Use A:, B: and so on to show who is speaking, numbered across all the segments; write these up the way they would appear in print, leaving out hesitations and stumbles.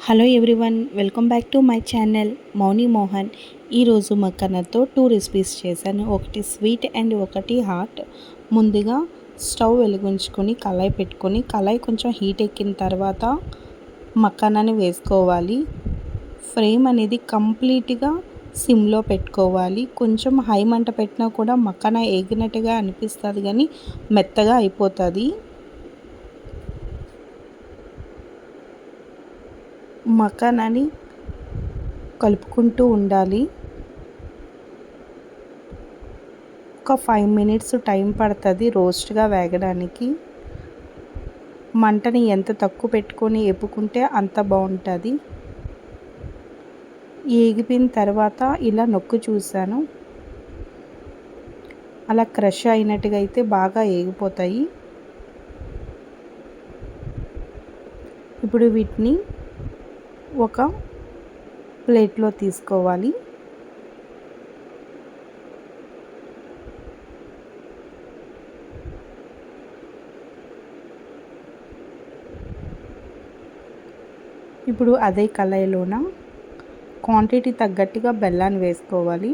A: Hello everyone, welcome back to my channel Mouni Mohan. ఈరోజు మక్కనతో 2 recipes చేశాను. ఒకటి స్వీట్ అండ్ ఒకటి హాట్. ముందుగా స్టవ్ వెలిగించుకొని కళాయి పెట్టుకొని కళాయి కొంచెం హీట్ ఎక్కిన తర్వాత మక్కనని వేసుకోవాలి. ఫ్లేమ్ అనేది కంప్లీట్గా సిమ్లో పెట్టుకోవాలి. కొంచెం హై మంట పెట్టినా కూడా మక్కన ఏగినట్టుగా అనిపిస్తుంది, కానీ మెత్తగా అయిపోతుంది. మకానాని కలుపుకుంటూ ఉండాలి. ఒక 5 మినిట్స్ టైం పడుతుంది రోస్ట్గా వేగడానికి. మంటని ఎంత తక్కువ పెట్టుకొని వేపుకుంటే అంత బాగుంటుంది. ఏగిపోయిన తర్వాత ఇలా నొక్కి చూశాను, అలా క్రష్ అయినట్టుగా అయితే బాగా ఏగిపోతాయి. ఇప్పుడు వీటిని ఒక ప్లేట్లో తీసుకోవాలి. ఇప్పుడు అదే కళాయిలోన క్వాంటిటీ తగ్గట్టుగా బెల్లాన్ని వేసుకోవాలి.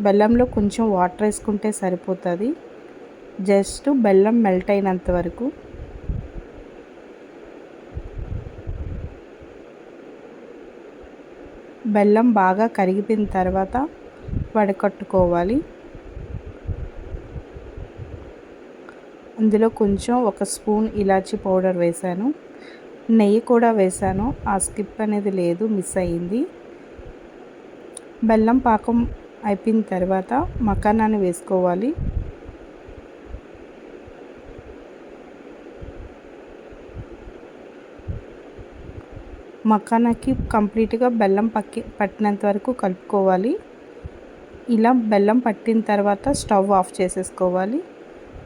A: బెల్లంలో కొంచెం వాటర్ వేసుకుంటే సరిపోతుంది. జస్ట్ బెల్లం మెల్ట్ అయినంత వరకు. బెల్లం బాగా కరిగిపోయిన తర్వాత వడకట్టుకోవాలి. అందులో కొంచెం 1 స్పూన్ ఇలాచీ పౌడర్ వేసాను. నెయ్యి కూడా వేసాను. ఆ స్కిప్ అనేది లేదు, మిస్ అయ్యింది. బెల్లం పాకం అయిపోయిన తర్వాత మకానాన్ని వేసుకోవాలి. మకానాకి కంప్లీట్గా బెల్లం పట్టినంత వరకు కలుపుకోవాలి. ఇలా బెల్లం పట్టిన తర్వాత స్టవ్ ఆఫ్ చేసేసుకోవాలి.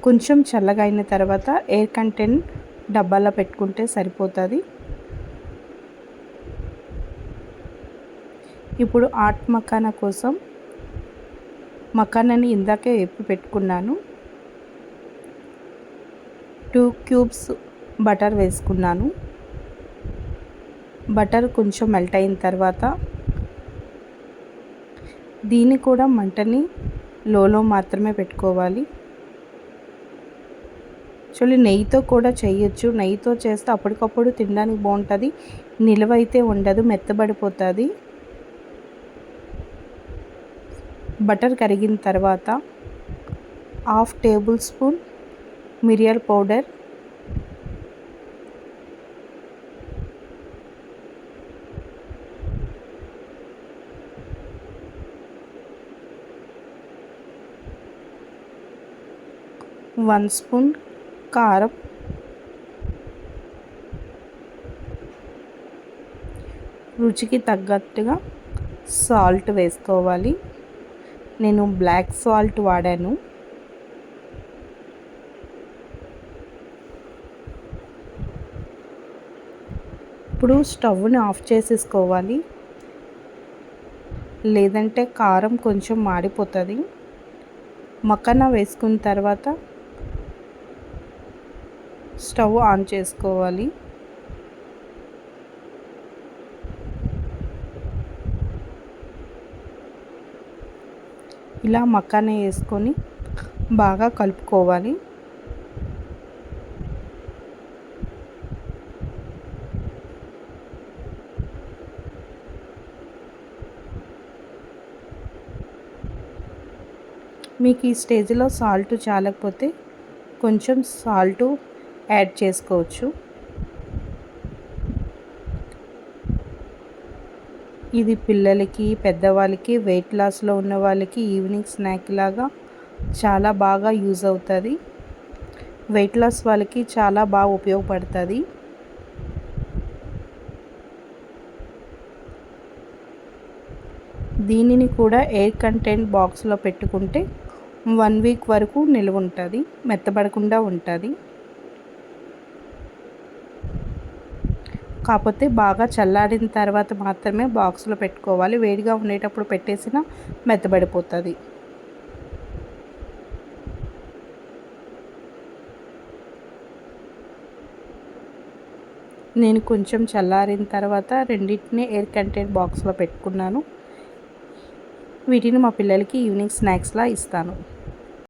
A: కొంచెం చల్లగా అయిన తర్వాత ఎయిర్ కంటెంట్ డబ్బాలో పెట్టుకుంటే సరిపోతుంది. ఇప్పుడు హాట్ మకానా కోసం మకానాని ఇందాకే వేపి పెట్టుకున్నాను. 2 క్యూబ్స్ బటర్ వేసుకున్నాను. బటర్ కొంచెం మెల్ట్ అయిన తర్వాత దీన్ని కూడా మంటని లోలో మాత్రమే పెట్టుకోవాలి. యాక్చువల్లీ నెయ్యితో కూడా చేయొచ్చు. నెయ్యితో చేస్తే అప్పటికప్పుడు తినడానికి బాగుంటుంది, నిల్వ అయితే ఉండదు, మెత్తబడిపోతుంది. బటర్ కరిగిన తర్వాత 1/2 టేబుల్ స్పూన్ మిరియాల పౌడర్, 1 స్పూన్ కారం, రుచికి తగ్గట్టుగా సాల్ట్ వేసుకోవాలి. నేను బ్లాక్ సాల్ట్ వాడాను. ఇప్పుడు స్టవ్ని ఆఫ్ చేసేసుకోవాలి, లేదంటే కారం కొంచెం మాడిపోతుంది. మకానా వేసుకున్న తర్వాత స్టవ్ ఆన్ చేసుకోవాలి. ఇలా మకానా వేసుకొని బాగా కలుపుకోవాలి. మీకు ఈ స్టేజ్లో సాల్ట్ చాలకపోతే కొంచెం సాల్ట్ యాడ్ చేసుకోవచ్చు. ఇది పిల్లలకి, పెద్దవాళ్ళకి, వెయిట్ లాస్లో ఉన్న వాళ్ళకి ఈవినింగ్ స్నాక్ లాగా చాలా బాగా యూజ్ అవుతుంది. వెయిట్ లాస్ వాళ్ళకి చాలా బాగా ఉపయోగపడుతుంది. దీనిని కూడా ఎయిర్ కంటెంట్ బాక్స్లో పెట్టుకుంటే 1 వీక్ వరకు నిల్వ ఉంటుంది, మెత్తబడకుండా ఉంటుంది. కాకపోతే బాగా చల్లారిన తర్వాత మాత్రమే బాక్స్లో పెట్టుకోవాలి. వేడిగా ఉండేటప్పుడు పెట్టేసినా మెత్తబడిపోతుంది. నేను కొంచెం చల్లారిన తర్వాత రెండింటిని ఎయిర్ కంటైనర్ బాక్స్లో పెట్టుకున్నాను. వీటిని మా పిల్లలకి ఈవినింగ్ స్నాక్స్లా ఇస్తాను.